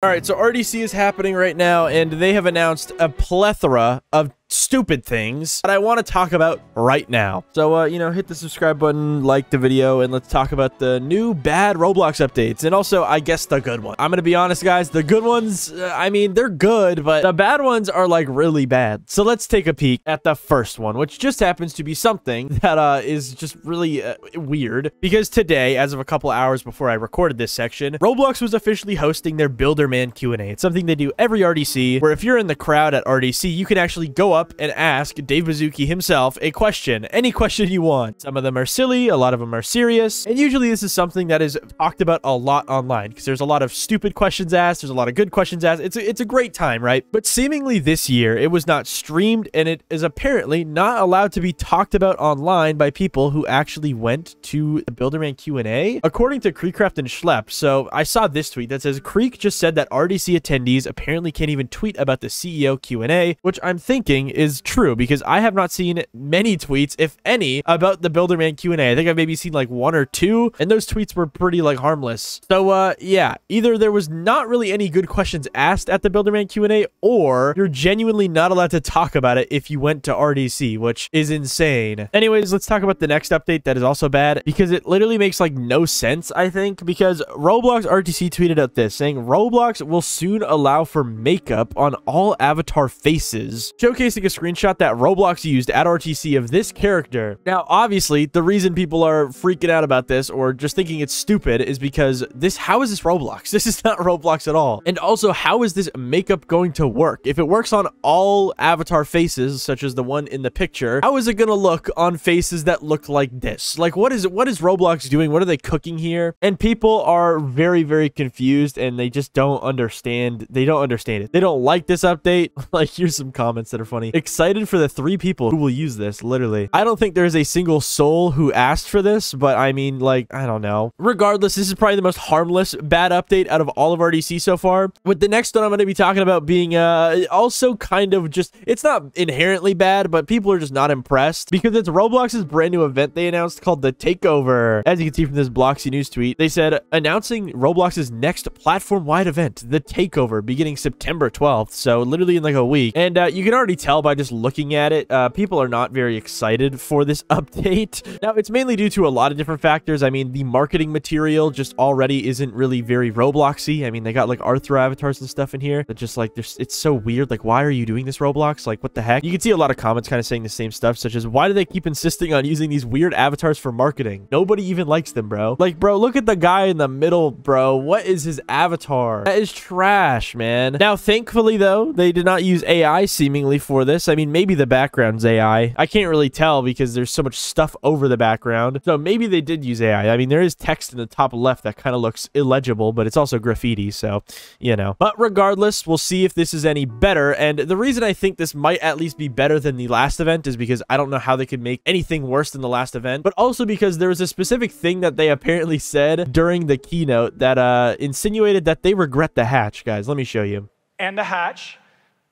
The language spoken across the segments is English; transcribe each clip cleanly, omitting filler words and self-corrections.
All right, so RDC is happening right now, and they have announced a plethora of stupid things that I want to talk about right now. So, hit the subscribe button, like the video, and let's talk about the new bad Roblox updates, and also, I guess, the good one. I'm gonna be honest, guys, the good ones, I mean, they're good, but the bad ones are, like, really bad. So let's take a peek at the first one, which just happens to be something that is just really weird, because today, as of a couple hours before I recorded this section, Roblox was officially hosting their Builderman Q&A. It's something they do every RDC, where if you're in the crowd at RDC, you can actually go up and ask Dave Baszucki himself a question, any question you want. Some of them are silly, a lot of them are serious, and usually this is something that is talked about a lot online, because there's a lot of stupid questions asked, there's a lot of good questions asked. It's a great time, right? But seemingly this year, it was not streamed, and it is apparently not allowed to be talked about online by people who actually went to the Builderman Q&A, according to Creekcraft and Schlepp. So I saw this tweet that says, Creek just said that RDC attendees apparently can't even tweet about the CEO Q&A, which I'm thinking is true, because I have not seen many tweets, if any, about the Builderman Q&A. I think I've maybe seen like one or two, and those tweets were pretty like harmless. So yeah, either there was not really any good questions asked at the Builderman Q&A, or you're genuinely not allowed to talk about it if you went to RDC, which is insane. Anyways, let's talk about the next update that is also bad, because it literally makes like no sense, I think, because Roblox RTC tweeted out this, saying Roblox will soon allow for makeup on all avatar faces, showcasing a screenshot that Roblox used at RTC of this character. Now, obviously, the reason people are freaking out about this or just thinking it's stupid is because how is this Roblox? This is not Roblox at all. And also, how is this makeup going to work? If it works on all avatar faces, such as the one in the picture, how is it going to look on faces that look like this? Like, what is Roblox doing? What are they cooking here? And people are very, very confused, and they just don't understand. They don't understand it. They don't like this update. Like, here's some comments that are funny. Excited for the 3 people who will use this, literally. I don't think there's a single soul who asked for this, but I mean, like, I don't know. Regardless, this is probably the most harmless bad update out of all of RDC so far. With the next one I'm going to be talking about being also kind of just, it's not inherently bad, but people are just not impressed because it's Roblox's brand new event they announced called the Takeover. As you can see from this Bloxy News tweet, they said announcing Roblox's next platform-wide event, the Takeover, beginning September 12th. So literally in like a week. And you can already tell by just looking at it, people are not very excited for this update. Now, it's mainly due to a lot of different factors. I mean, the marketing material just already isn't really very Robloxy. I mean, they got like Arthur avatars and stuff in here that just like, it's so weird. Like, why are you doing this, Roblox? Like, what the heck? You can see a lot of comments kind of saying the same stuff, such as, why do they keep insisting on using these weird avatars for marketing? Nobody even likes them, bro. Like, bro, look at the guy in the middle, bro. What is his avatar? That is trash, man. Now, thankfully, though, they did not use AI seemingly for this. I mean, maybe the background's AI. I can't really tell because there's so much stuff over the background. So maybe they did use AI. I mean, there is text in the top left that kind of looks illegible, but it's also graffiti. So, you know. But regardless, we'll see if this is any better. And the reason I think this might at least be better than the last event is because I don't know how they could make anything worse than the last event, but also because there was a specific thing that they apparently said during the keynote that insinuated that they regret the hatch. Guys, let me show you. And the hatch.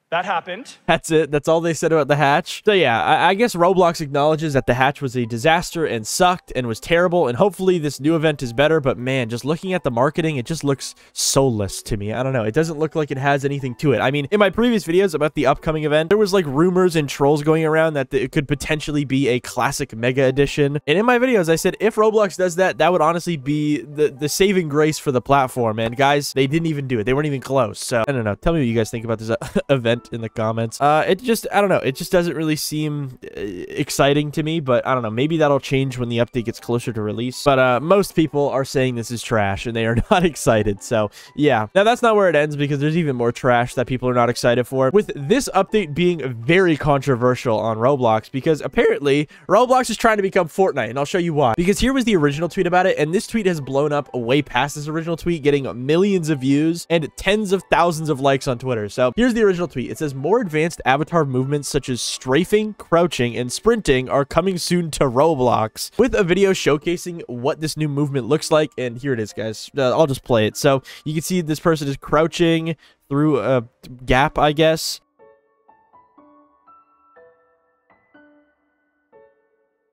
That happened. That's it. That's all they said about the hatch. So yeah, I guess Roblox acknowledges that the hatch was a disaster and sucked and was terrible, and hopefully this new event is better, but man, just looking at the marketing, it just looks soulless to me. I don't know. It doesn't look like it has anything to it. I mean, in my previous videos about the upcoming event, there was like rumors and trolls going around that it could potentially be a classic mega edition. And in my videos, I said if Roblox does that, that would honestly be the saving grace for the platform. And guys, they didn't even do it. They weren't even close. So I don't know. Tell me what you guys think about this event in the comments. It just, I don't know, it just doesn't really seem exciting to me, but I don't know, maybe that'll change when the update gets closer to release. But most people are saying this is trash and they are not excited. So yeah, now that's not where it ends, because there's even more trash that people are not excited for, with this update being very controversial on Roblox, because apparently Roblox is trying to become Fortnite, and I'll show you why. Because here was the original tweet about it, and this tweet has blown up way past this original tweet, getting millions of views and tens of thousands of likes on Twitter. So here's the original tweet. It says, more advanced avatar movements such as strafing, crouching, and sprinting are coming soon to Roblox, with a video showcasing what this new movement looks like. And here it is, guys. I'll just play it. So you can see this person is crouching through a gap, I guess.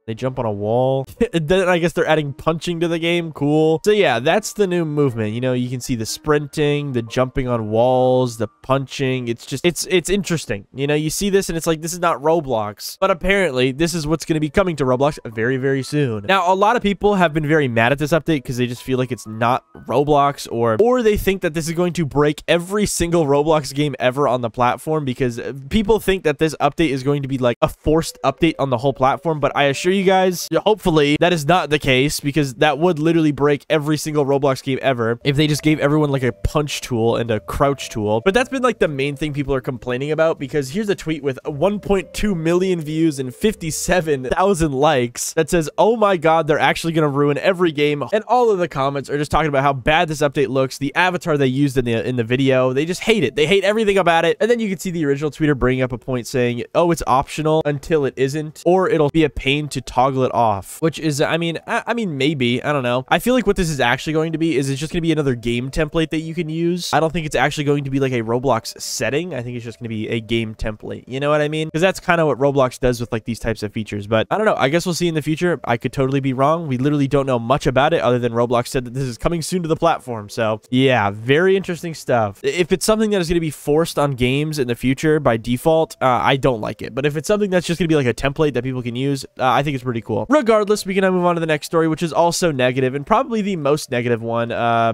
They jump on a wall. Then I guess they're adding punching to the game. Cool. So yeah, that's the new movement. You know, you can see the sprinting, the jumping on walls, the punching. It's just, it's interesting. You know, you see this and it's like, this is not Roblox. But apparently, this is what's going to be coming to Roblox very, very soon. Now, a lot of people have been very mad at this update because they just feel like it's not Roblox, or they think that this is going to break every single Roblox game ever on the platform, because people think that this update is going to be like a forced update on the whole platform. But I assure you guys, hopefully that is not the case, because that would literally break every single Roblox game ever if they just gave everyone like a punch tool and a crouch tool. But that's been like the main thing people are complaining about, because here's a tweet with 1.2 million views and 57,000 likes that says, oh my god, they're actually going to ruin every game. And all of the comments are just talking about how bad this update looks, the avatar they used in the video. They just hate it. They hate everything about it. And then you can see the original tweeter bringing up a point saying, oh, it's optional until it isn't, or it'll be a pain to toggle it off, which is, I mean, maybe, I don't know. I feel like what this is actually going to be is it's just going to be another game template that you can use. I don't think it's actually going to be like a Roblox setting. I think it's just going to be a game template. You know what I mean? Because that's kind of what Roblox does with like these types of features. But I don't know. I guess we'll see in the future. I could totally be wrong. We literally don't know much about it other than Roblox said that this is coming soon to the platform. So yeah, very interesting stuff. If it's something that is going to be forced on games in the future by default, I don't like it. But if it's something that's just going to be like a template that people can use, I think it's pretty cool. Regardless, we can now move on to the next story, which is also negative, and probably the most negative one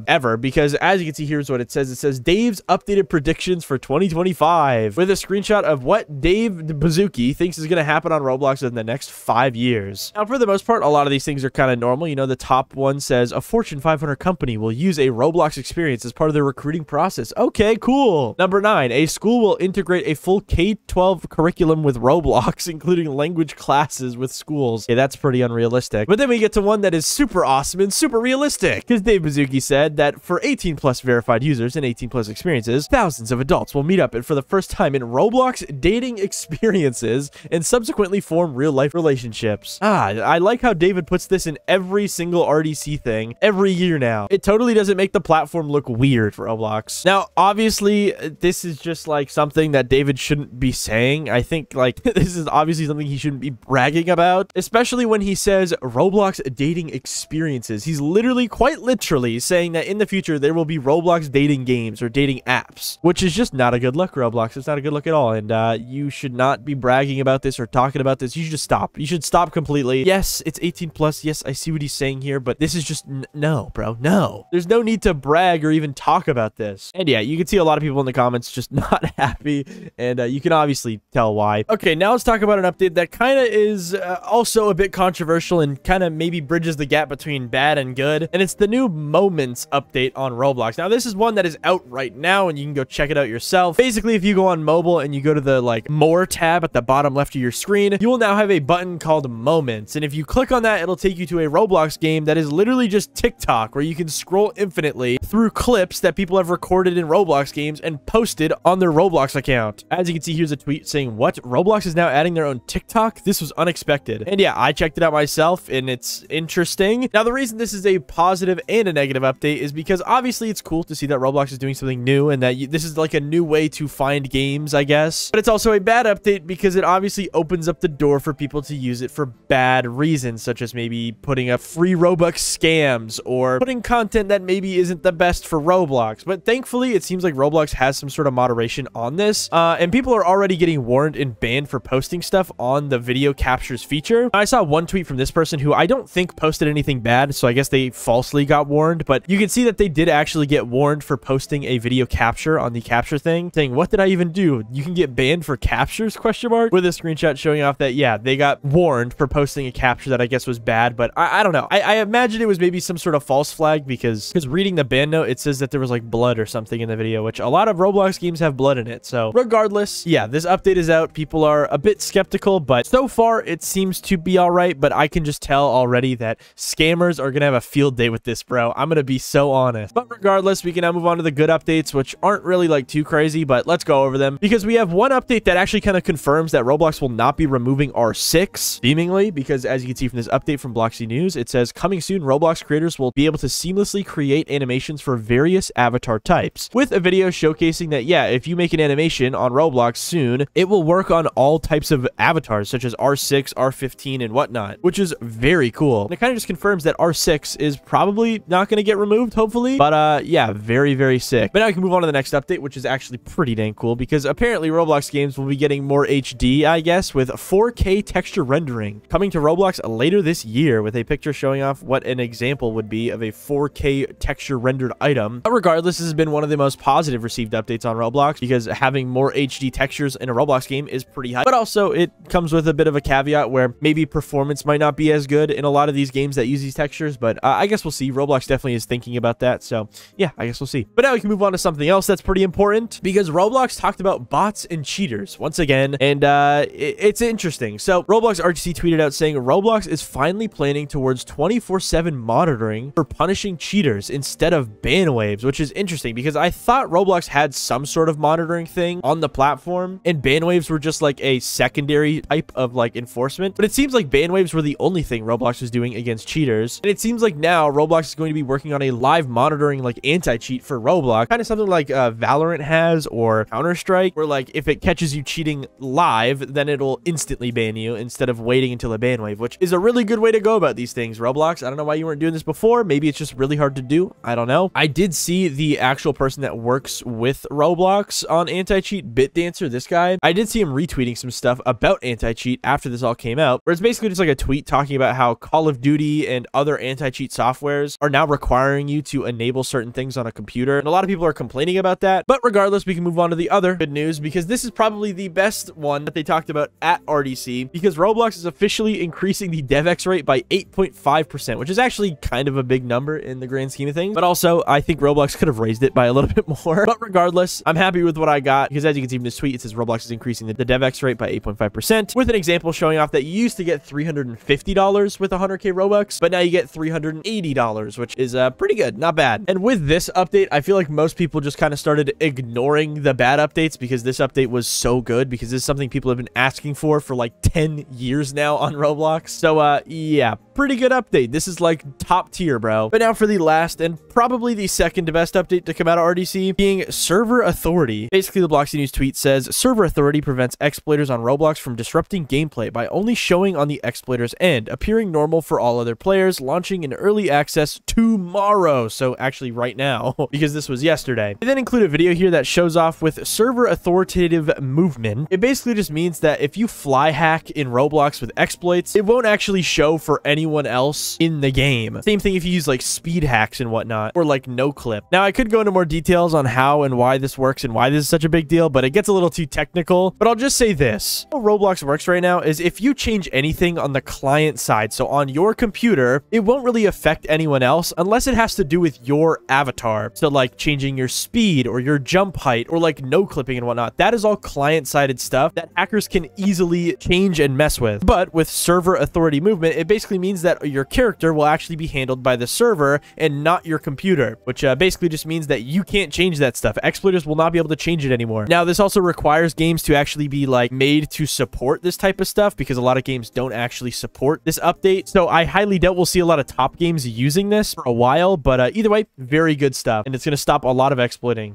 ever, because as you can see, here's what it says. It says Dave's updated predictions for 2025, with a screenshot of what Dave Bazooki thinks is going to happen on Roblox in the next 5 years. Now, for the most part, a lot of these things are kind of normal. You know, the top one says a Fortune 500 company will use a Roblox experience as part of their recruiting process. Okay, cool. Number 9, a school will integrate a full K-12 curriculum with Roblox, including language classes with schools. Okay, that's pretty unrealistic. But then we get to one that is super awesome and super realistic, because Dave Bazooki said that for 18+ verified users and 18+ experiences, thousands of adults will meet up for the first time in Roblox dating experiences and subsequently form real-life relationships. I like how David puts this in every single RDC thing every year now. It totally doesn't make the platform look weird for Roblox. Now, obviously, this is just like something that David shouldn't be saying. I think like this is obviously something he shouldn't be bragging about, especially when he says Roblox dating experiences. He's literally, quite literally, saying that in the future there will be Roblox dating games or dating apps, which is just not a good look, Roblox. It's not a good look at all, and you should not be bragging about this or talking about this. You should just stop. You should stop completely. Yes, it's 18+. Yes, I see what he's saying here, but this is just no, bro. No. There's no need to brag or even talk about this. And yeah, you can see a lot of people in the comments just not happy, and you can obviously tell why. Okay, now let's talk about an update that kind of is also a bit controversial and kind of maybe bridges the gap between bad and good, and it's the new Moments update on Roblox. Now, this is one that is out right now, and you can go check it out yourself. Basically, if you go on mobile and you go to the like More tab at the bottom left of your screen, you will now have a button called Moments, and if you click on that, it'll take you to a Roblox game that is literally just TikTok, where you can scroll infinitely through clips that people have recorded in Roblox games and posted on their Roblox account. As you can see, here's a tweet saying, what? Roblox is now adding their own TikTok? This was unexpected. And yeah, I checked it out myself, and it's interesting. Now, the reason this is a positive and a negative update is because obviously it's cool to see that Roblox is doing something new, and that this is like a new way to find games, I guess. But it's also a bad update because it obviously opens up the door for people to use it for bad reasons, such as maybe putting up free Robux scams or putting content that maybe isn't the best for Roblox. But thankfully, it seems like Roblox has some sort of moderation on this, and people are already getting warned and banned for posting stuff on the video captures feature. I saw one tweet from this person who I don't think posted anything bad, so I guess they falsely got warned, but you can see that they did actually get warned for posting a video capture on the capture thing, saying, what did I even do? You can get banned for captures, question mark, with a screenshot showing off that, yeah, they got warned for posting a capture that I guess was bad, but I don't know. I imagine it was maybe some sort of false flag, because reading the ban note, it says that there was like blood or something in the video, which a lot of Roblox games have blood in it. So regardless, yeah, this update is out. People are a bit skeptical, but so far it seems to be all right. But I can just tell already that scammers are going to have a field day with this, bro. I'm going to be so honest. But regardless, we can now move on to the good updates, which aren't really like too crazy, but let's go over them, because we have one update that actually kind of confirms that Roblox will not be removing R6, seemingly, because as you can see from this update from Bloxy News, it says, coming soon, Roblox creators will be able to seamlessly create animations for various avatar types, with a video showcasing that, yeah, if you make an animation on Roblox soon, it will work on all types of avatars, such as R6, R15, 15 and whatnot, which is very cool. And it kind of just confirms that R6 is probably not going to get removed, hopefully. But yeah, very, very sick. But now we can move on to the next update, which is actually pretty dang cool because apparently Roblox games will be getting more HD, I guess, with 4K texture rendering coming to Roblox later this year with a picture showing off what an example would be of a 4K texture rendered item. But regardless, this has been one of the most positive received updates on Roblox because having more HD textures in a Roblox game is pretty high. But also it comes with a bit of a caveat where maybe performance might not be as good in a lot of these games that use these textures, but I guess we'll see. Roblox definitely is thinking about that. So yeah, I guess we'll see. But now we can move on to something else that's pretty important because Roblox talked about bots and cheaters once again. And it's interesting. So Roblox RTC tweeted out saying Roblox is finally planning towards 24/7 monitoring for punishing cheaters instead of ban waves, which is interesting because I thought Roblox had some sort of monitoring thing on the platform and ban waves were just like a secondary type of like enforcement. But it seems like ban waves were the only thing Roblox was doing against cheaters. And it seems like now Roblox is going to be working on a live monitoring like anti-cheat for Roblox, kind of something like Valorant has or Counter-Strike, where like if it catches you cheating live, then it'll instantly ban you instead of waiting until a ban wave, which is a really good way to go about these things, Roblox. I don't know why you weren't doing this before. Maybe it's just really hard to do. I don't know. I did see the actual person that works with Roblox on anti-cheat, BitDancer, this guy. I did see him retweeting some stuff about anti-cheat after this all came out, where it's basically just like a tweet talking about how Call of Duty and other anti-cheat softwares are now requiring you to enable certain things on a computer. And a lot of people are complaining about that. But regardless, we can move on to the other good news because this is probably the best one that they talked about at RDC because Roblox is officially increasing the DevX rate by 8.5%, which is actually kind of a big number in the grand scheme of things. But also, I think Roblox could have raised it by a little bit more. But regardless, I'm happy with what I got because as you can see in this tweet, it says Roblox is increasing the DevX rate by 8.5% with an example showing off that you used to get $350 with 100k Robux, but now you get $380, which is pretty good, not bad. And with this update, I feel like most people just kind of started ignoring the bad updates because this update was so good because this is something people have been asking for like 10 years now on Roblox. So yeah, pretty good update. This is like top tier, bro. But now for the last and probably the second best update to come out of RDC being server authority. Basically, the Bloxy News tweet says server authority prevents exploiters on Roblox from disrupting gameplay by only showing on the exploiter's end, appearing normal for all other players, launching in early access tomorrow. So actually right now, because this was yesterday. They then include a video here that shows off with server authoritative movement. It basically just means that if you fly hack in Roblox with exploits, it won't actually show for anyone else in the game. Same thing if you use like speed hacks and whatnot, or like no clip. Now I could go into more details on how and why this works and why this is such a big deal, but it gets a little too technical. But I'll just say this. How Roblox works right now is if you change anything on the client side, so on your computer, it won't really affect anyone else unless it has to do with your avatar. So like changing your speed or your jump height or like no clipping and whatnot. That is all client-sided stuff that hackers can easily change and mess with. But with server authority movement, it basically means that your character will actually be handled by the server and not your computer, which basically just means that you can't change that stuff. Exploiters will not be able to change it anymore. Now, this also requires games to actually be like made to support this type of stuff because a lot of games don't actually support this update. So I highly doubt we'll see a lot of top games using this for a while, but either way, very good stuff. And it's going to stop a lot of exploiting.